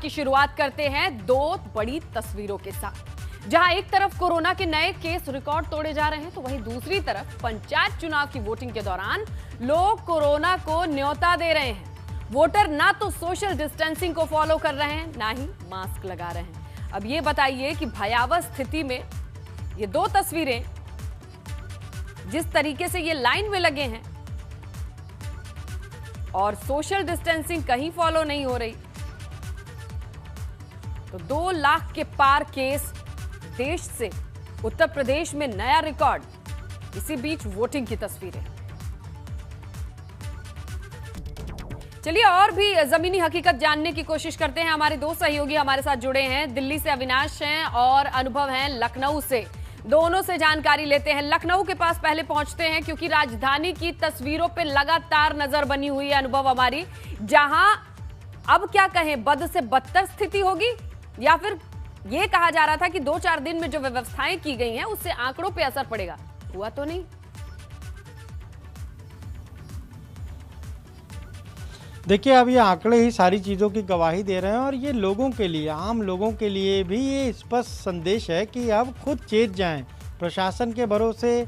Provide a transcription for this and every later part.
की शुरुआत करते हैं दो बड़ी तस्वीरों के साथ। जहां एक तरफ कोरोना के नए केस रिकॉर्ड तोड़े जा रहे हैं, तो वहीं दूसरी तरफ पंचायत चुनाव की वोटिंग के दौरान लोग कोरोना को न्योता दे रहे हैं। वोटर ना तो सोशल डिस्टेंसिंग को फॉलो कर रहे हैं, ना ही मास्क लगा रहे हैं। अब ये बताइए कि भयावह स्थिति में ये दो तस्वीरें जिस तरीके से ये लाइन में लगे हैं और सोशल डिस्टेंसिंग कहीं फॉलो नहीं हो रही, तो 2 लाख के पार केस देश से उत्तर प्रदेश में नया रिकॉर्ड। इसी बीच वोटिंग की तस्वीरें। चलिए और भी जमीनी हकीकत जानने की कोशिश करते हैं। हमारे दो सहयोगी हमारे साथ जुड़े हैं। दिल्ली से अविनाश हैं और अनुभव हैं लखनऊ से। दोनों से जानकारी लेते हैं। लखनऊ के पास पहले पहुंचते हैं, क्योंकि राजधानी की तस्वीरों पे लगातार नजर बनी हुई है अनुभव हमारी, जहां अब क्या कहें, बद से बदतर स्थिति होगी, या फिर यह कहा जा रहा था कि 2-4 दिन में जो व्यवस्थाएं की गई हैं उससे आंकड़ों पे असर पड़ेगा। हुआ तो नहीं। देखिए, अब ये आंकड़े ही सारी चीज़ों की गवाही दे रहे हैं और ये लोगों के लिए, आम लोगों के लिए भी ये स्पष्ट संदेश है कि अब खुद चेत जाएं। प्रशासन के भरोसे,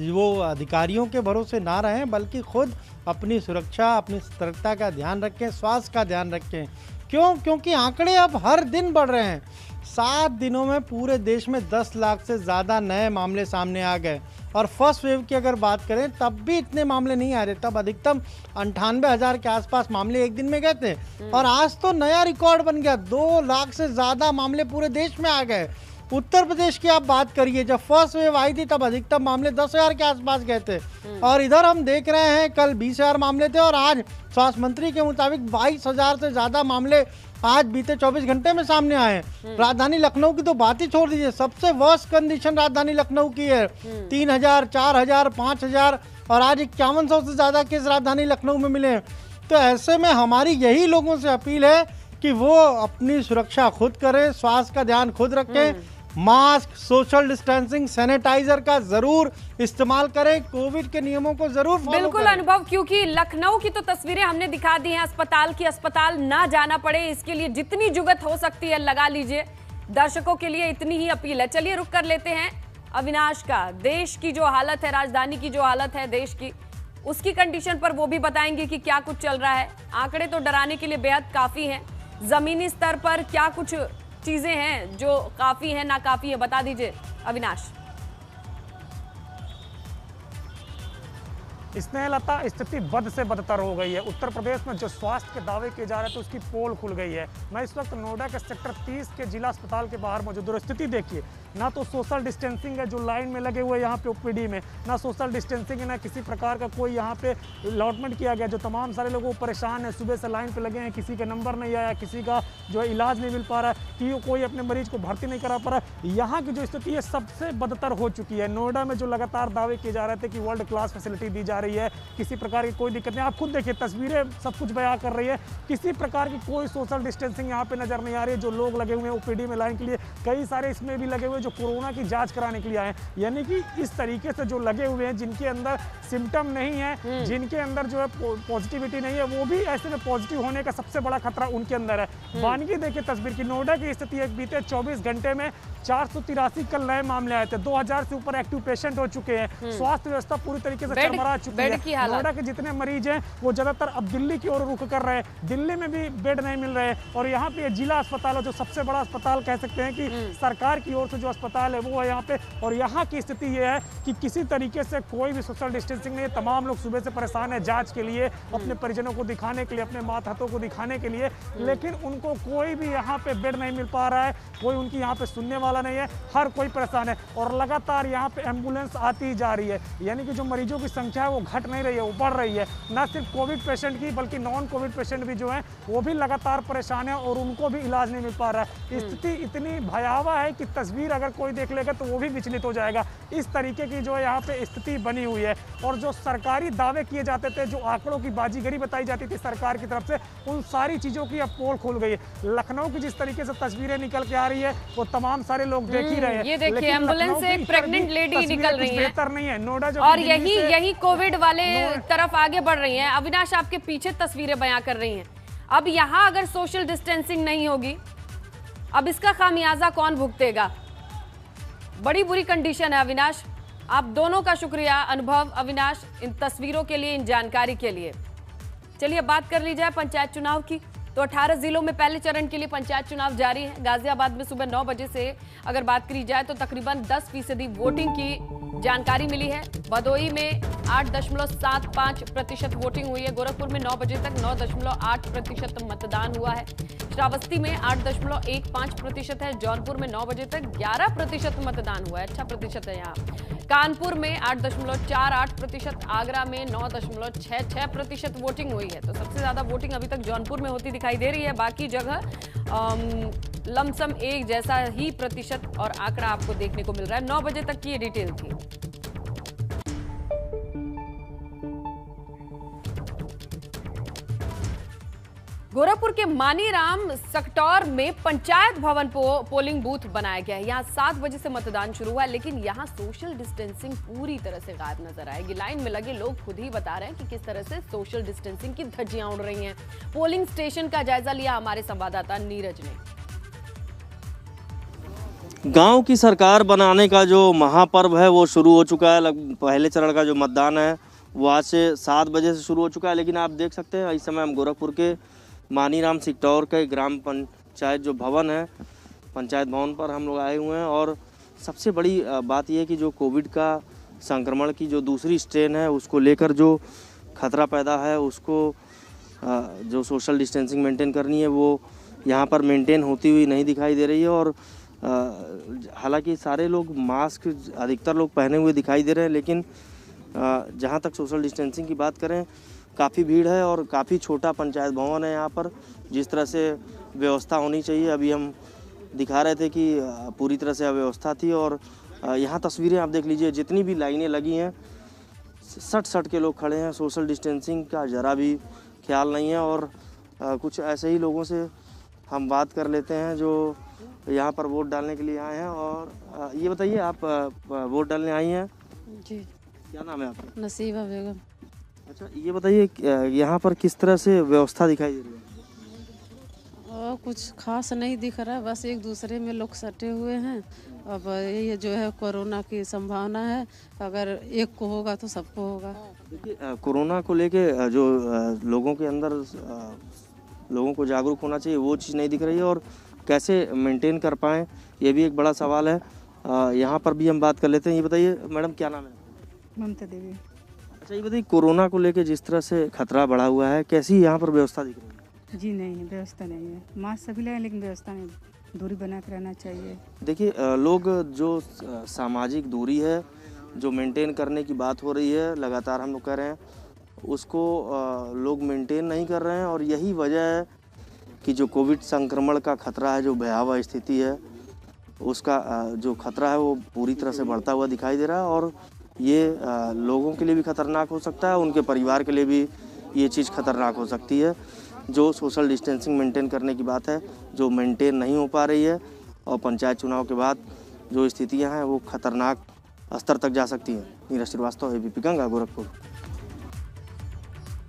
वो अधिकारियों के भरोसे ना रहें, बल्कि खुद अपनी सुरक्षा, अपनी सतर्कता का ध्यान रखें, स्वास्थ्य का ध्यान रखें। क्योंकि आंकड़े अब हर दिन बढ़ रहे हैं। 7 दिनों में पूरे देश में 10 लाख से ज़्यादा नए मामले सामने आ गए। और फर्स्ट वेव की अगर बात करें तब भी इतने मामले नहीं आ रहे, तब अधिकतम 98,000 के आसपास मामले एक दिन में गए थे। और आज तो नया रिकॉर्ड बन गया, 2 लाख से ज़्यादा मामले पूरे देश में आ गए। उत्तर प्रदेश की आप बात करिए, जब फर्स्ट वेव आई थी तब अधिकतम मामले 10,000 के आसपास गए थे, और इधर हम देख रहे हैं कल 20,000 मामले थे और आज स्वास्थ्य मंत्री के मुताबिक 22,000 से ज़्यादा मामले आज बीते 24 घंटे में सामने आए हैं। राजधानी लखनऊ की तो बात ही छोड़ दीजिए, सबसे वर्स्ट कंडीशन राजधानी लखनऊ की है। 3,000, 4,000, 5,000 और आज 5100 से ज़्यादा केस राजधानी लखनऊ में मिले हैं। तो ऐसे में हमारी यही लोगों से अपील है कि वो अपनी सुरक्षा खुद करें, स्वास्थ्य का ध्यान खुद रखें, मास्क, सोशल डिस्टेंसिंग, सैनिटाइजर का जरूर इस्तेमाल करें, कोविड के नियमों को जरूर फॉलो बिल्कुल करें। अनुभव, क्योंकि लखनऊ की तो तस्वीरें हमने दिखा दी हैं अस्पताल की। अस्पताल ना जाना पड़े, इसके लिए जितनी जुगत हो सकती है लगा लीजिए। दर्शकों के लिए इतनी ही अपील है। चलिए रुक कर लेते हैं अविनाश का। देश की जो हालत है, राजधानी की जो हालत है देश की, उसकी कंडीशन पर वो भी बताएंगे कि क्या कुछ चल रहा है। आंकड़े तो डराने के लिए बेहद काफी हैं। जमीनी स्तर पर क्या कुछ चीजें हैं जो काफी है, ना काफी है, बता दीजिए अविनाश। स्नेहलता, स्थिति बद से बदतर हो गई है। उत्तर प्रदेश में जो स्वास्थ्य के दावे किए जा रहे थे उसकी पोल खुल गई है। मैं इस वक्त नोएडा के सेक्टर 30 के जिला अस्पताल के बाहर मौजूद हूं। स्थिति देखिए, ना तो सोशल डिस्टेंसिंग है, जो लाइन में लगे हुए यहाँ पे ओपीडी में, ना सोशल डिस्टेंसिंग है, ना किसी प्रकार का कोई यहाँ पे अलॉटमेंट किया गया। जो तमाम सारे लोग परेशान है, सुबह से लाइन पे लगे हैं, किसी का नंबर नहीं आया, किसी का जो है इलाज नहीं मिल पा रहा है, कि कोई अपने मरीज को भर्ती नहीं करा पा रहा है। यहाँ की जो स्थिति है सबसे बदतर हो चुकी है। नोएडा में जो लगातार दावे किए जा रहे थे कि वर्ल्ड क्लास फैसिलिटी दी जा रही है, किसी प्रकार की कोई दिक्कत नहीं। आप खुद देखिए, तस्वीरें सब कुछ बयां कर रही है। किसी प्रकार की कोई सोशल डिस्टेंसिंग यहाँ पे नजर नहीं आ रही है। जो लोग लगे हुए हैं ओपीडी में लाइन के लिए, कई सारे इसमें भी लगे हुए हैं जो कोरोना की जांच कराने के लिए आए हैं। यानी कि इस तरीके से जो लगे हुए हैं, जिनके अंदर सिम्टम नहीं है, जिनके अंदर जो है पॉजिटिविटी नहीं है, वो भी ऐसे में पॉजिटिव होने का सबसे बड़ा खतरा उनके अंदर है। वानगी देखिए तस्वीर की, नोएडा की स्थिति है। बीते 24 घंटे में 483 कल नए मामले आए थे, 2000 से ऊपर एक्टिव पेशेंट हो चुके हैं। स्वास्थ्य व्यवस्था पूरी तरीके से चरमरा चुकी है। नोएडा के जितने मरीज हैं वो ज्यादातर अब दिल्ली की ओर रुख कर रहे हैं। दिल्ली में भी बेड नहीं मिल रहे हैं, और यहाँ पे जिला अस्पताल है, जो सबसे बड़ा अस्पताल कह सकते हैं कि सरकार की ओर से जो अस्पताल है वो है यहाँ पे। और यहाँ की स्थिति ये है कि किसी तरीके से कोई भी सोशल डिस्टेंसिंग नहीं है। तमाम लोग सुबह से परेशान है जांच के लिए, अपने परिजनों को दिखाने के लिए, अपने मातहतों को दिखाने के लिए, लेकिन उनको कोई भी यहाँ पे बेड नहीं मिल पा रहा है, कोई उनकी यहाँ पे सुनने वाला नहीं है। हर कोई परेशान है और लगातार यहाँ पे एम्बुलेंस आती जा रही है। यानी कि जो मरीजों की संख्या है वो घट नहीं रही है, वो बढ़ रही है। न सिर्फ कोविड पेशेंट की, बल्कि नॉन कोविड पेशेंट भी जो है वो भी लगातार परेशान है और उनको भी इलाज नहीं मिल पा रहा है। स्थिति इतनी भयावह है कि तस्वीर अगर कोई देख लेगा तो वो भी विचलित हो जाएगा। इस तरीके की जो है यहाँ पे स्थिति बनी हुई है। और जो सरकारी दावे किए जाते थे, जो आंकड़ों की बाजीगरी बताई जाती थी सरकार की तरफ से, उन सारी चीजों की अब पोल खुल गई है। लखनऊ की जिस तरीके से तस्वीरें निकल के आ रही है वो तमाम सारे लोग देख ही रहे हैं। ये देखिए, एम्बुलेंस से एक प्रेग्नेंट लेडी निकल रही है, बेहतर नहीं है नोएडा जो, और यही कोविड वाले तरफ आगे बढ़ रही हैं। अविनाश आपके पीछे तस्वीरें बयां कर रही हैं। अब यहां अगर सोशल डिस्टेंसिंग नहीं होगी, अब इसका खामियाजा कौन भुगतेगा? बड़ी बुरी कंडीशन है। अविनाश, आप दोनों का शुक्रिया, अनुभव, अविनाश, इन तस्वीरों के लिए, इन जानकारी के लिए। चलिए बात कर ली जाए पंचायत चुनाव की। तो 18 जिलों में पहले चरण के लिए पंचायत चुनाव जारी है। गाजियाबाद में सुबह 9 बजे से अगर बात करी जाए तो तकरीबन 10% वोटिंग की जानकारी मिली है। भदोई में 8.75% वोटिंग हुई है। गोरखपुर में 9 बजे तक 9.8% मतदान हुआ है। श्रावस्ती में 8.15% है। जौनपुर में 9 बजे तक 11% मतदान हुआ है। अच्छा प्रतिशत है यहाँ। कानपुर में 8.48%, आगरा में 9.66% वोटिंग हुई है। तो सबसे ज्यादा वोटिंग अभी तक जौनपुर में होती दिखाई दे रही है। बाकी जगह लमसम एक जैसा ही प्रतिशत और आंकड़ा आपको देखने को मिल रहा है। 9 बजे तक की ये डिटेल थी। गोरखपुर के मानीराम सकटौर में पंचायत भवन पोलिंग बूथ बनाया गया है। यहाँ 7 बजे से मतदान शुरू हुआ है, लेकिन यहाँ सोशल डिस्टेंसिंग पूरी तरह से गायब नजर आएगी। लाइन में लगे लोग खुद ही बता रहे हैं कि किस तरह से सोशल डिस्टेंसिंग की धज्जियां उड़ रही हैं। पोलिंग स्टेशन का जायजा लिया हमारे संवाददाता नीरज ने। गांव की सरकार बनाने का जो महापर्व है वो शुरू हो चुका है। पहले चरण का जो मतदान है वो आज से 7 बजे से शुरू हो चुका है। लेकिन आप देख सकते हैं इस समय हम गोरखपुर के मानीराम सिकटौर के ग्राम पंचायत जो भवन है, पंचायत भवन पर हम लोग आए हुए हैं। और सबसे बड़ी बात यह है कि जो कोविड का संक्रमण की जो दूसरी स्ट्रेन है उसको लेकर जो खतरा पैदा है, उसको जो सोशल डिस्टेंसिंग मेंटेन करनी है वो यहाँ पर मेंटेन होती हुई नहीं दिखाई दे रही है। और हालांकि सारे लोग मास्क अधिकतर लोग पहने हुए दिखाई दे रहे हैं, लेकिन जहाँ तक सोशल डिस्टेंसिंग की बात करें काफ़ी भीड़ है और काफ़ी छोटा पंचायत भवन है। यहाँ पर जिस तरह से व्यवस्था होनी चाहिए, अभी हम दिखा रहे थे कि पूरी तरह से अव्यवस्था थी। और यहाँ तस्वीरें आप देख लीजिए, जितनी भी लाइनें लगी हैं 60 के लोग खड़े हैं। सोशल डिस्टेंसिंग का ज़रा भी ख्याल नहीं है। और कुछ ऐसे ही लोगों से हम बात कर लेते हैं जो यहाँ पर वोट डालने के लिए आए हैं। और ये बताइए, आप वोट डालने आई हैं? जी। क्या नाम है आपका? नसीबा बेगम। अच्छा, ये बताइए यहाँ पर किस तरह से व्यवस्था दिखाई दे रही है? और कुछ खास नहीं दिख रहा है, बस एक दूसरे में लोग सटे हुए हैं। अब ये जो है कोरोना की संभावना है, अगर एक को होगा तो सबको होगा। देखिए, कोरोना को लेके जो लोगों के अंदर लोगों को जागरूक होना चाहिए वो चीज़ नहीं दिख रही है। और कैसे मेंटेन कर पाएँ ये भी एक बड़ा सवाल है। यहाँ पर भी हम बात कर लेते हैं। ये बताइए मैडम, क्या नाम है? ममता देवी। अच्छा, ये बताइए कोरोना को लेके जिस तरह से खतरा बढ़ा हुआ है, कैसी यहाँ पर व्यवस्था दिख रही है? जी नहीं, व्यवस्था नहीं है। मास्क सभी लगाए लेकिन व्यवस्था नहीं, दूरी बना कर रहना चाहिए। देखिए, लोग जो सामाजिक दूरी है जो मेंटेन करने की बात हो रही है, लगातार हम लोग कह रहे हैं, उसको लोग मेंटेन नहीं कर रहे हैं। और यही वजह है कि जो कोविड संक्रमण का खतरा है, जो भयावह स्थिति है, उसका जो खतरा है वो पूरी तरह से बढ़ता हुआ दिखाई दे रहा है। और ये लोगों के लिए भी खतरनाक हो सकता है, उनके परिवार के लिए भी ये चीज़ खतरनाक हो सकती है। जो सोशल डिस्टेंसिंग मेंटेन करने की बात है, जो मेंटेन नहीं हो पा रही है, और पंचायत चुनाव के बाद जो स्थितियां हैं वो खतरनाक स्तर तक जा सकती हैं। नीरज श्रीवास्तव, एबीपी गंगा, गोरखपुर।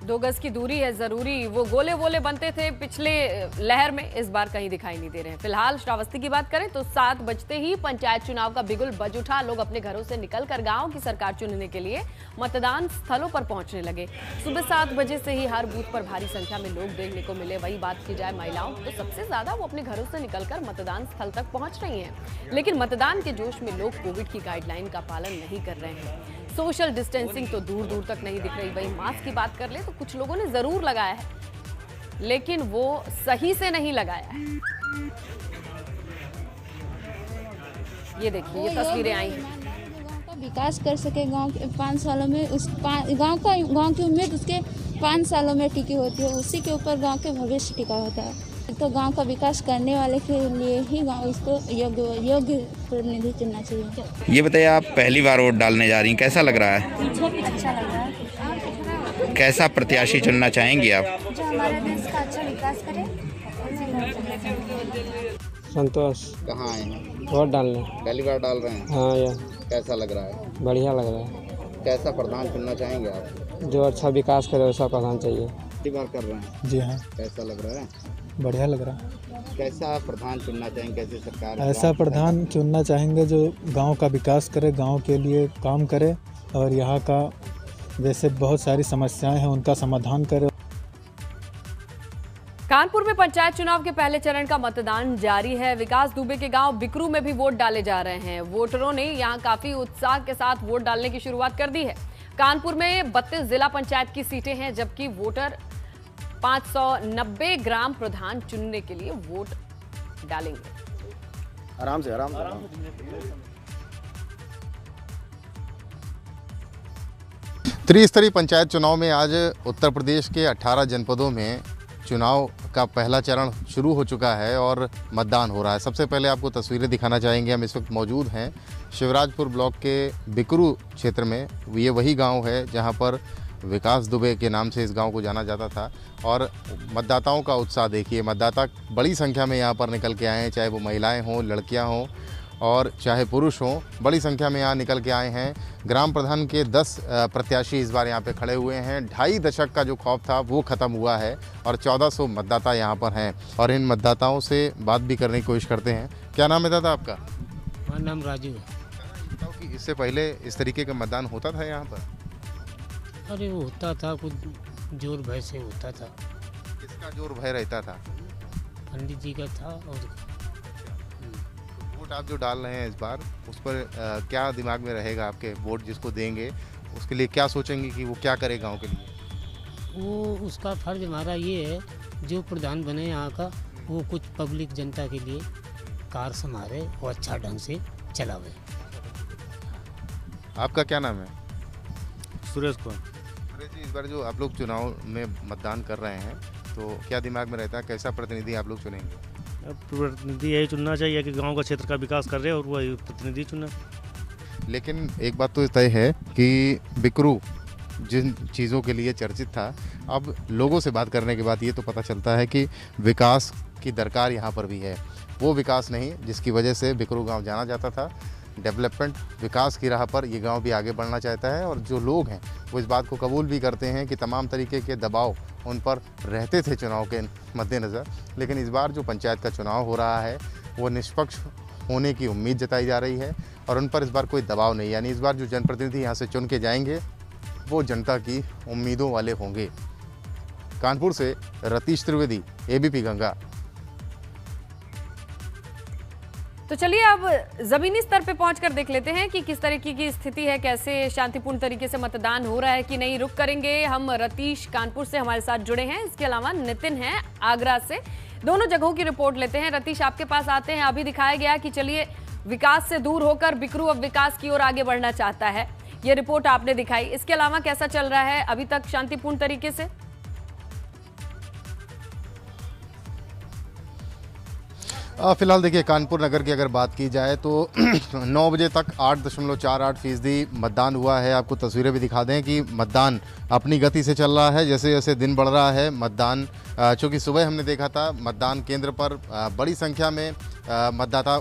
2 गज की दूरी है जरूरी। वो गोले वोले बनते थे पिछले लहर में, इस बार कहीं दिखाई नहीं दे रहे हैं। फिलहाल श्रावस्ती की बात करें तो 7 बजते ही पंचायत चुनाव का बिगुल बज उठा। लोग अपने घरों से निकलकर गांव की सरकार चुनने के लिए मतदान स्थलों पर पहुंचने लगे। सुबह 7 बजे से ही हर बूथ पर भारी संख्या में लोग देखने को मिले। वही बात की जाए महिलाओं तो सबसे ज्यादा वो अपने घरों से निकलकर मतदान स्थल तक पहुंच रही हैं। लेकिन मतदान के जोश में लोग कोविड की गाइडलाइन का पालन नहीं कर रहे हैं। सोशल डिस्टेंसिंग तो दूर दूर तक नहीं दिख रही। वही मास्क की बात कर ले तो कुछ लोगों ने जरूर लगाया है, लेकिन वो सही से नहीं लगाया है। ये देखिए, ये तस्वीरें आई हैं। गांव का विकास कर सके, गांव के 5 सालों में उस गांव की उम्मीद उसके 5 सालों में टिकी होती है। उसी के ऊपर गांव के भविष्य टिका होता है। तो गांव का विकास करने वाले के लिए ही गांव इसको योग्य प्रतिनिधि चुनना चाहिए। ये बताइए, आप पहली बार वोट डालने जा रही हैं, कैसा लग रहा है? अच्छा लग रहा है। कैसा प्रत्याशी चुनना चाहेंगे आप? जो हमारे देश का अच्छा विकास करे। संतोष। कहाँ आए हैं? वोट डालने। पहली बार डाल रहे हैं? हाँ, या कैसा लग रहा है? बढ़िया लग रहा है। कैसा प्रधान चुनना चाहेंगे आप? जो अच्छा विकास करे वैसा प्रधान चाहिए। पहली बार कर रहे हैं? जी हाँ, कैसा लग रहा है? बढ़िया लग रहा है। कैसा प्रधान चुनना चाहेंगे? कैसे सरकार? ऐसा प्रधान चुनना चाहेंगे जो गांव का विकास करे, गांव के लिए काम करे और यहाँ का जैसे बहुत सारी समस्याएं हैं उनका समाधान करे। कानपुर में पंचायत चुनाव के पहले चरण का मतदान जारी है। विकास दुबे के गांव बिकरू में भी वोट डाले जा रहे हैं। वोटरों ने यहां काफी उत्साह के साथ वोट डालने की शुरुआत कर दी है। कानपुर में 32 जिला पंचायत की सीटें हैं, जबकि वोटर 590 ग्राम प्रधान चुनने के लिए वोट डालेंगे। आराम से। त्रिस्तरीय पंचायत चुनाव में आज उत्तर प्रदेश के 18 जनपदों में चुनाव का पहला चरण शुरू हो चुका है और मतदान हो रहा है। सबसे पहले आपको तस्वीरें दिखाना चाहेंगे। हम इस वक्त मौजूद हैं शिवराजपुर ब्लॉक के बिकरू क्षेत्र में। ये वही गांव है जहां पर विकास दुबे के नाम से इस गांव को जाना जाता था और मतदाताओं का उत्साह देखिए। मतदाता बड़ी संख्या में यहां पर निकल के आए हैं, चाहे वो महिलाएं हों, लड़कियां हों और चाहे पुरुष हों, बड़ी संख्या में यहाँ निकल के आए हैं। ग्राम प्रधान के 10 प्रत्याशी इस बार यहाँ पे खड़े हुए हैं। 2.5 दशक का जो खौफ था वो ख़त्म हुआ है और 1400 मतदाता यहाँ पर हैं और इन मतदाताओं से बात भी करने की कोशिश करते हैं। क्या नाम है दादा आपका? मेरा नाम राजू है। बताओ कि इससे पहले इस तरीके का मतदान होता था यहाँ पर? अरे वो होता था, कुछ जोर भय से होता था। किसका जोर भय रहता था? पंडित जी का था। और वोट आप जो डाल रहे हैं इस बार, उस पर क्या दिमाग में रहेगा आपके? वोट जिसको देंगे उसके लिए क्या सोचेंगे कि वो क्या करे गांव के लिए? वो उसका फर्ज हमारा ये है, जो प्रधान बने यहाँ का वो कुछ पब्लिक जनता के लिए कार संभाले और अच्छा ढंग से चलावे। आपका क्या नाम है? सुरेश कुमार। सुरेश जी, इस बार जो आप लोग चुनाव में मतदान कर रहे हैं तो क्या दिमाग में रहता है, कैसा प्रतिनिधि आप लोग चुनेंगे? प्रतिनिधि यही चुनना चाहिए कि गांव का क्षेत्र का विकास कर रहे और वही प्रतिनिधि चुना। लेकिन एक बात तो तय है कि बिकरू जिन चीज़ों के लिए चर्चित था, अब लोगों से बात करने के बाद ये तो पता चलता है कि विकास की दरकार यहाँ पर भी है। वो विकास नहीं जिसकी वजह से बिकरू गांव जाना जाता था। डेवलपमेंट, विकास की राह पर ये गांव भी आगे बढ़ना चाहता है और जो लोग हैं वो इस बात को कबूल भी करते हैं कि तमाम तरीके के दबाव उन पर रहते थे चुनाव के मद्देनज़र, लेकिन इस बार जो पंचायत का चुनाव हो रहा है वो निष्पक्ष होने की उम्मीद जताई जा रही है और उन पर इस बार कोई दबाव नहीं। यानी इस बार जो जनप्रतिनिधि यहाँ से चुन के जाएंगे वो जनता की उम्मीदों वाले होंगे। कानपुर से रतीश त्रिवेदी, एबीपी गंगा। तो चलिए अब जमीनी स्तर पे पहुंचकर देख लेते हैं कि किस तरीके की स्थिति है, कैसे शांतिपूर्ण तरीके से मतदान हो रहा है कि नहीं। रुक करेंगे हम। रतीश कानपुर से हमारे साथ जुड़े हैं, इसके अलावा नितिन है आगरा से। दोनों जगहों की रिपोर्ट लेते हैं। रतीश, आपके पास आते हैं। अभी दिखाया गया कि चलिए विकास से दूर होकर बिकरू अब विकास की ओर आगे बढ़ना चाहता है, ये रिपोर्ट आपने दिखाई। इसके अलावा कैसा चल रहा है अभी तक शांतिपूर्ण तरीके से? फिलहाल देखिए, कानपुर नगर की अगर बात की जाए तो 9 बजे तक 8.48% मतदान हुआ है। आपको तस्वीरें भी दिखा दें कि मतदान अपनी गति से चल रहा है। जैसे जैसे दिन बढ़ रहा है मतदान, चूँकि सुबह हमने देखा था मतदान केंद्र पर बड़ी संख्या में मतदाता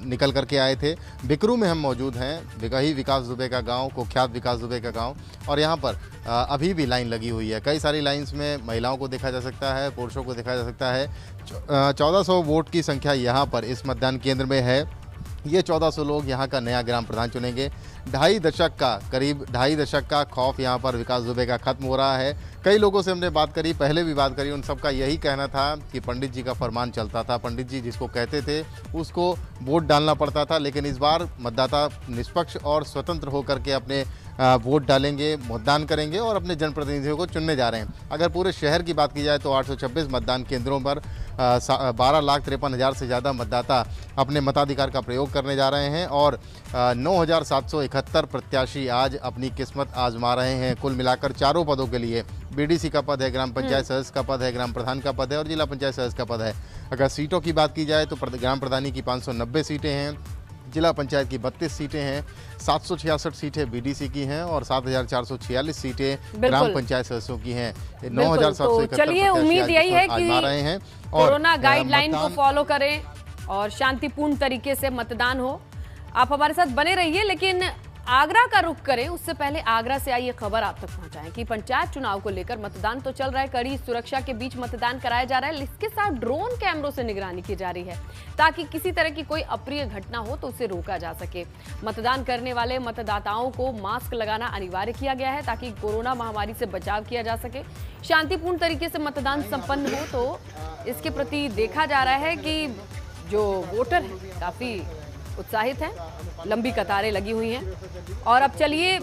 निकल करके आए थे। बिकरू में हम मौजूद हैं, वही विकास दुबे का गांव, कुख्यात विकास दुबे का गांव, और यहाँ पर अभी भी लाइन लगी हुई है। कई सारी लाइंस में महिलाओं को देखा जा सकता है, पुरुषों को देखा जा सकता है। 1400 वोट की संख्या यहाँ पर इस मतदान केंद्र में है। ये 1400 लोग यहाँ का नया ग्राम प्रधान चुनेंगे। 2.5 दशक का, करीब 2.5 दशक का खौफ यहाँ पर विकास दुबे का खत्म हो रहा है। कई लोगों से हमने बात करी, पहले भी बात करी, उन सबका यही कहना था कि पंडित जी का फरमान चलता था, पंडित जी जिसको कहते थे उसको वोट डालना पड़ता था। लेकिन इस बार मतदाता निष्पक्ष और स्वतंत्र होकर के अपने वोट डालेंगे, मतदान करेंगे और अपने जनप्रतिनिधियों को चुनने जा रहे हैं। अगर पूरे शहर की बात की जाए तो 826 मतदान केंद्रों पर 12,53,000 से ज़्यादा मतदाता अपने मताधिकार का प्रयोग करने जा रहे हैं और 9,771 प्रत्याशी आज अपनी किस्मत आजमा रहे हैं। कुल मिलाकर चारों पदों के लिए बीडीसी का पद है, ग्राम पंचायत सदस्य का पद है, ग्राम प्रधान का पद है और जिला पंचायत सदस्य का पद है। अगर सीटों की बात की जाए तो ग्राम प्रधानी की 590 सीटें हैं, जिला पंचायत की 32 सीटें हैं, 766 सीटें बीडीसी की हैं और 7,446 सीटें ग्राम पंचायत सदस्यों की हैं। 9,771 चलिए उम्मीद यही है कि रहे हैं कोरोना गाइडलाइन को फॉलो करें और शांतिपूर्ण तरीके से मतदान हो। आप हमारे साथ बने रहिए, लेकिन आगरा का रुख करें उससे पहले आगरा से आई ये खबर आप तक पहुंचाएं कि पंचायत चुनाव को लेकर मतदान तो चल रहा है, कड़ी सुरक्षा के बीच मतदान कराया जा रहा है। इसके साथ ड्रोन कैमरों से निगरानी की जा रही है ताकि किसी तरह की कोई अप्रिय घटना हो तो उसे रोका जा सके। मतदान करने वाले मतदाताओं को मास्क लगाना अनिवार्य किया गया है ताकि कोरोना महामारी से बचाव किया जा सके। शांतिपूर्ण तरीके से मतदान संपन्न हो तो इसके प्रति देखा जा रहा है कि जो वोटर हैं काफी उत्साहित हैं, लंबी कतारें लगी हुई हैं। और अब चलिए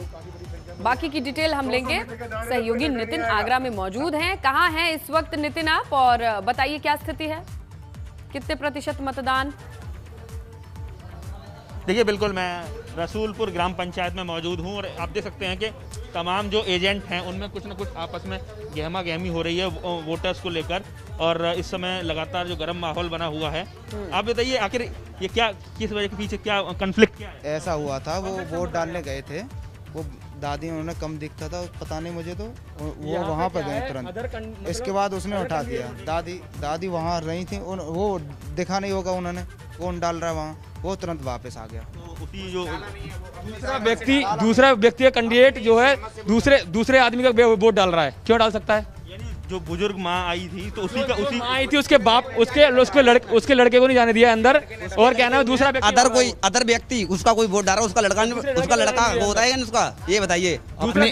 बाकी की डिटेल हम लेंगे। सहयोगी नितिन आगरा में मौजूद हैं। कहाँ हैं इस वक्त नितिन आप, और बताइए क्या स्थिति है, कितने प्रतिशत मतदान? देखिए बिल्कुल, मैं रसूलपुर ग्राम पंचायत में मौजूद हूं और आप देख सकते हैं कि तमाम जो एजेंट हैं उनमें कुछ न कुछ आपस में गहमा गहमी हो रही है वोटर्स को लेकर, और इस समय लगातार जो गर्म माहौल बना हुआ है। आप बताइए आखिर ये क्या, किस वजह के पीछे क्या कॉन्फ्लिक्ट क्या है? ऐसा हुआ था, वो वोट डालने गए थे, वो दादी उन्होंने कम दिखता था, पता नहीं मुझे, तो वो वहाँ पर गए तुरंत। इसके बाद उसने उठा दिया। दादी वहाँ रही थी, वो दिखा नहीं होगा उन्होंने, कौन डाल रहा है वहाँ, वो तुरंत वापस आ गया। तो उसी जो दूसरा व्यक्ति कैंडिडेट जो है दूसरे आदमी का वोट डाल रहा है, क्यों डाल सकता है? जो बुजुर्ग माँ आई थी तो उसी आई थी, उसके बाप उसके लड़के को नहीं जाने दिया अंदर, और क्या ना दूसरा अदर व्यक्ति उसका कोई वोट डाला, उसका लड़का वो होता है उसका, ये बताइए।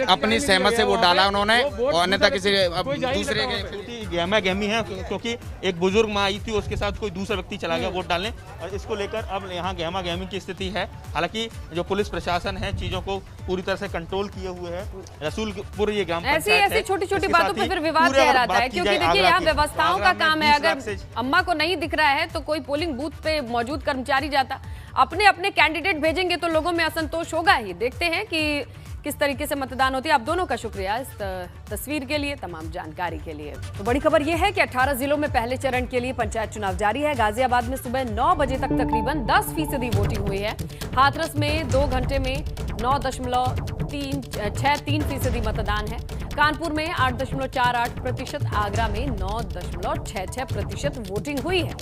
अपनी सहमत से वोट डाला उन्होंने, और अन्यथा किसी दूसरे के गहमा गहमी है क्योंकि एक बुजुर्ग माँ आई थी, उसके साथ कोई दूसरा व्यक्ति चला गया वोट डालने, और इसको लेकर अब यहाँ गहमा गहमी की स्थिति है। हालांकि जो पुलिस प्रशासन है चीजों को पूरी तरह से कंट्रोल किए हुए है। रसूलपुर ये ग्राम पंचायत ऐसी छोटी छोटी बातों पर फिर विवाद कहलाता है, क्योंकि देखिए यहाँ व्यवस्थाओं का काम है। अगर अम्मा को नहीं दिख रहा है तो कोई पोलिंग बूथ पे मौजूद कर्मचारी जाता, अपने अपने कैंडिडेट भेजेंगे तो लोगों में असंतोष होगा ही। देखते हैं कि किस तरीके से मतदान होती है। आप दोनों का शुक्रिया इस तस्वीर के लिए, तमाम जानकारी के लिए। तो बड़ी खबर यह है कि 18 जिलों में पहले चरण के लिए पंचायत चुनाव जारी है। गाजियाबाद में सुबह 9 बजे तक तकरीबन 10% वोटिंग हुई है। हाथरस में 2 घंटे में 9.63% मतदान है। कानपुर में 8.48%, आगरा में 9.66% वोटिंग हुई है।